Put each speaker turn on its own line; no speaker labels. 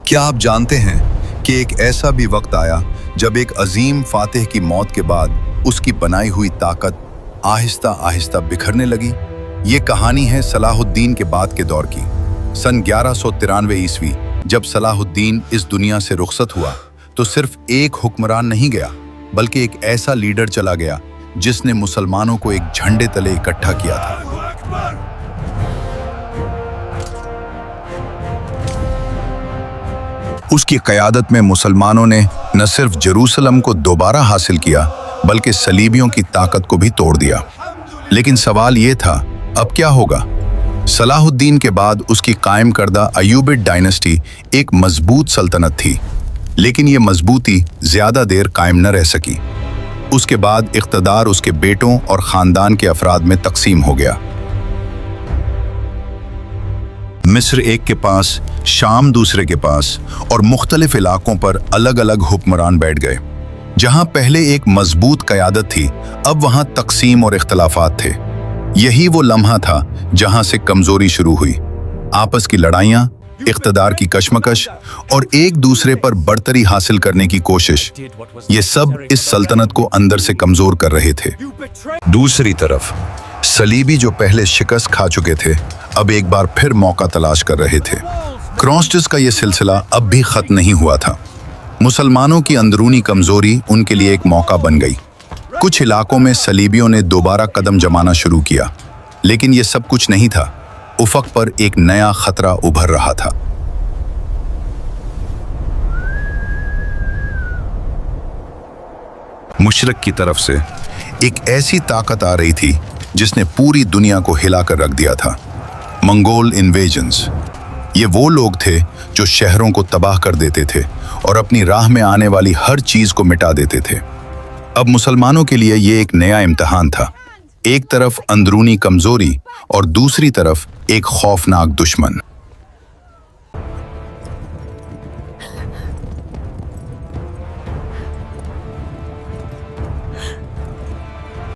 क्या आप जानते हैं कि एक ऐसा भी वक्त आया जब एक अजीम फातिह की मौत के बाद उसकी बनाई हुई ताकत आहिस्ता आहिस्ता बिखरने लगी। ये कहानी है सलाहुद्दीन के बाद के दौर की। सन 1193 ईस्वी जब सलाहुद्दीन इस दुनिया से रुखसत हुआ तो सिर्फ एक हुक्मरान नहीं गया, बल्कि एक ऐसा लीडर चला गया जिसने मुसलमानों को एक झंडे तले इकट्ठा किया था। उसकी क़यादत में मुसलमानों ने न सिर्फ जेरूसलम को दोबारा हासिल किया, बल्कि सलीबियों की ताकत को भी तोड़ दिया। लेकिन सवाल ये था, अब क्या होगा? सलाहुद्दीन के बाद उसकी कायम करदा अय्यूबिड डायनेस्टी एक मजबूत सल्तनत थी, लेकिन ये मजबूती ज्यादा देर कायम न रह सकी। उसके बाद इख्तदार उसके बेटों और खानदान के अफराद में तकसीम हो गया। मिस्र एक के पास, शाम दूसरे के पास, और मुख्तलिफ इलाकों पर अलग अलग हुक्मरान बैठ गए। जहां पहले एक मजबूत क़यादत थी, अब वहां तकसीम और इख्तलाफात थे। यही वो लम्हा था जहां से कमजोरी शुरू हुई। आपस की लड़ाइयां, इख्तदार की कशमकश और एक दूसरे पर बढ़तरी हासिल करने की कोशिश, ये सब इस सल्तनत को अंदर से कमजोर कर रहे थे। दूसरी तरफ सलीबी, जो पहले शिकस्त खा चुके थे, अब एक बार फिर मौका तलाश कर रहे थे। क्रॉसड्स का यह सिलसिला अब भी खत्म नहीं हुआ था। मुसलमानों की अंदरूनी कमजोरी उनके लिए एक मौका बन गई। कुछ इलाकों में सलीबियों ने दोबारा कदम जमाना शुरू किया, लेकिन यह सब कुछ नहीं था। उफक पर एक नया खतरा उभर रहा था। मुशरिक की तरफ से एक ऐसी ताकत आ रही थी जिसने पूरी दुनिया को हिलाकर रख दिया था। Mongol invasions. ये वो लोग थे जो शहरों को तबाह कर देते थे और अपनी राह में आने वाली हर चीज को मिटा देते थे। अब मुसलमानों के लिए ये एक नया इम्तिहान था। एक तरफ अंदरूनी कमजोरी और दूसरी तरफ एक खौफनाक दुश्मन।